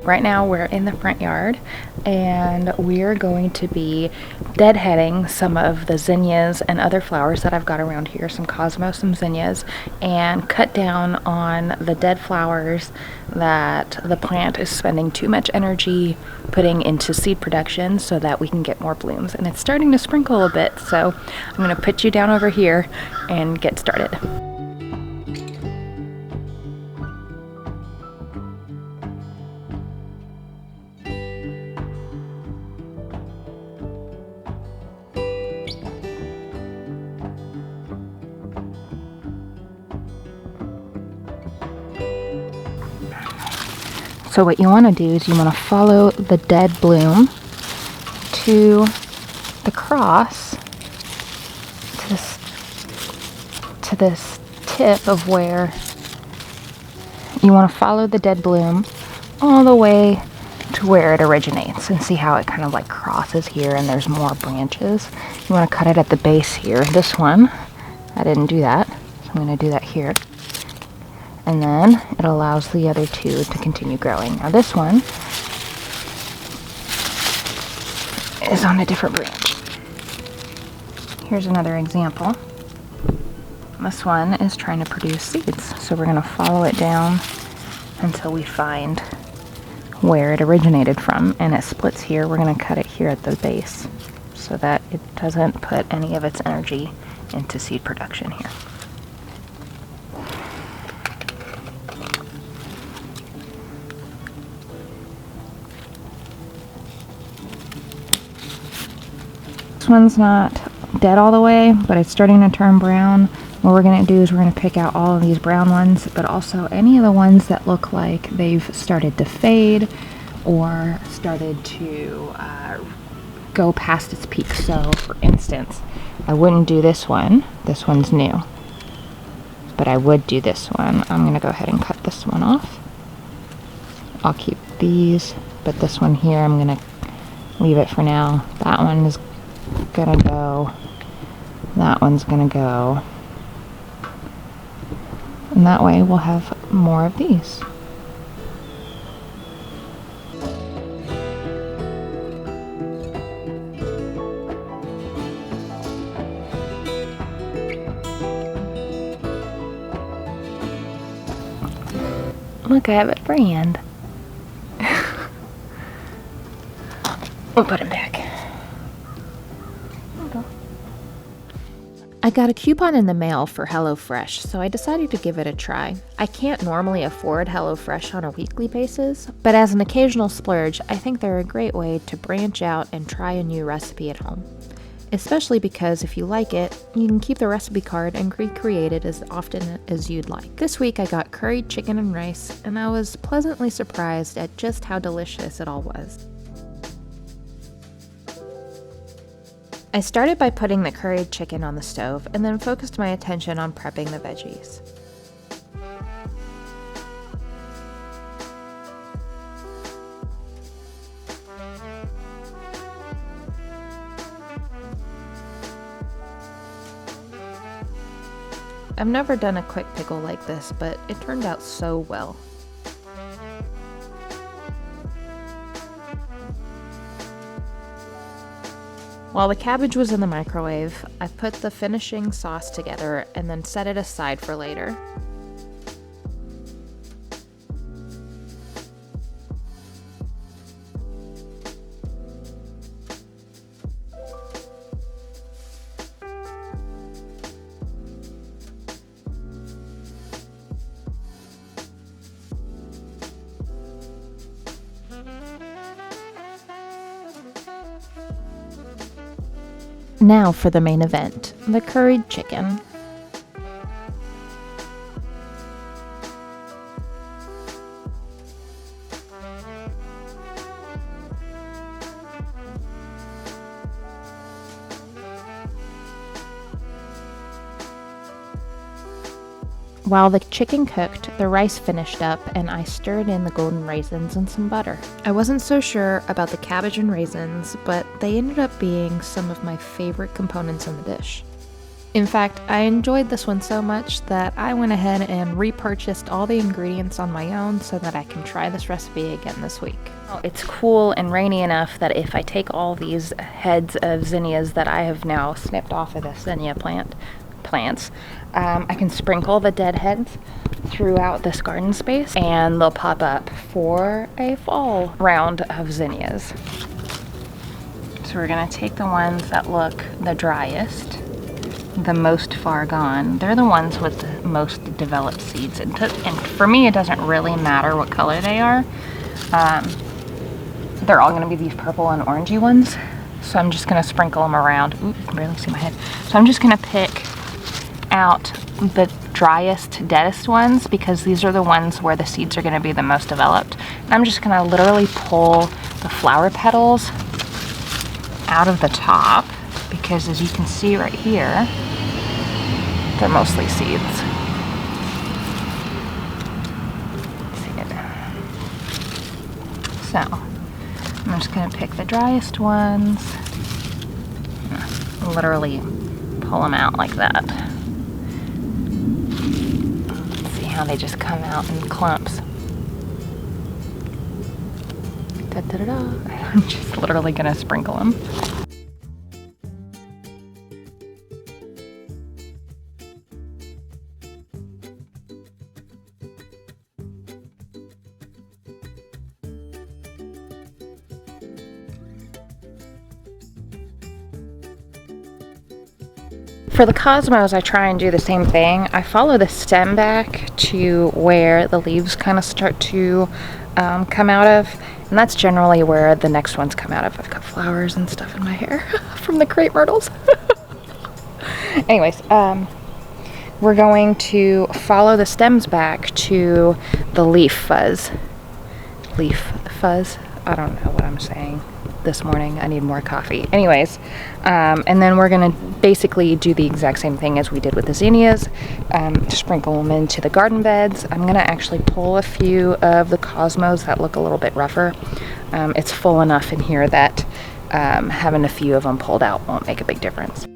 Right now we're in the front yard and we're going to be deadheading some of the zinnias and other flowers that I've got around here, some cosmos, some zinnias, and cut down on the dead flowers that the plant is spending too much energy putting into seed production so that we can get more blooms. And it's starting to sprinkle a bit, so I'm going to put you down over here and get started. So what you want to do is you want to follow the dead bloom to the cross, to this tip of where you want to follow the dead bloom all the way to where it originates, and see how it kind of like crosses here and there's more branches. You want to cut it at the base here. This one, I didn't do that, so I'm going to do that here. And then it allows the other two to continue growing. Now this one is on a different branch. Here's another example. This one is trying to produce seeds. So we're going to follow it down until we find where it originated from. And it splits here. We're going to cut it here at the base so that it doesn't put any of its energy into seed production here. This one's not dead all the way, but it's starting to turn brown. What we're going to do is we're going to pick out all of these brown ones, but also any of the ones that look like they've started to fade or started to go past its peak. So, for instance, I wouldn't do this one. This one's new. But I would do this one. I'm going to go ahead and cut this one off. I'll keep these, but this one here I'm going to leave it for now. That one is gonna go, that one's gonna go, and that way we'll have more of these. Look, I have a friend. We'll put him back. I got a coupon in the mail for HelloFresh, so I decided to give it a try. I can't normally afford HelloFresh on a weekly basis, but as an occasional splurge, I think they're a great way to branch out and try a new recipe at home. Especially because if you like it, you can keep the recipe card and recreate it as often as you'd like. This week I got curried chicken and rice, and I was pleasantly surprised at just how delicious it all was. I started by putting the curried chicken on the stove and then focused my attention on prepping the veggies. I've never done a quick pickle like this, but it turned out so well. While the cabbage was in the microwave, I put the finishing sauce together and then set it aside for later. Now for the main event, the curried chicken. While the chicken cooked, the rice finished up and I stirred in the golden raisins and some butter. I wasn't so sure about the cabbage and raisins, but they ended up being some of my favorite components in the dish. In fact, I enjoyed this one so much that I went ahead and repurchased all the ingredients on my own so that I can try this recipe again this week. It's cool and rainy enough that if I take all these heads of zinnias that I have now snipped off of the zinnia plants, I can sprinkle the dead heads throughout this garden space and they'll pop up for a fall round of zinnias. So we're gonna take the ones that look the driest, the most far gone. They're the ones with the most developed seeds. And for me, it doesn't really matter what color they are. They're all gonna be these purple and orangey ones. So I'm just gonna sprinkle them around. Ooh, you can barely see my head. So I'm just gonna pick out the driest, deadest ones because these are the ones where the seeds are gonna be the most developed. And I'm just gonna literally pull the flower petals out of the top because as you can see right here, they're mostly seeds. See it. So, I'm just gonna pick the driest ones, literally pull them out like that. See how they just come out in clumps. Da-da-da-da. I'm just literally gonna sprinkle them. For the cosmos, I try and do the same thing. I follow the stem back to where the leaves kind of start to come out of, and that's generally where the next ones come out of. I've got flowers and stuff in my hair from the crepe myrtles. Anyways, we're going to follow the stems back to the leaf fuzz. Leaf fuzz? I don't know what I'm saying this morning. I need more coffee. Anyways, and then we're gonna basically do the exact same thing as we did with the zinnias. Sprinkle them into the garden beds. I'm gonna actually pull a few of the cosmos that look a little bit rougher. It's full enough in here that having a few of them pulled out won't make a big difference.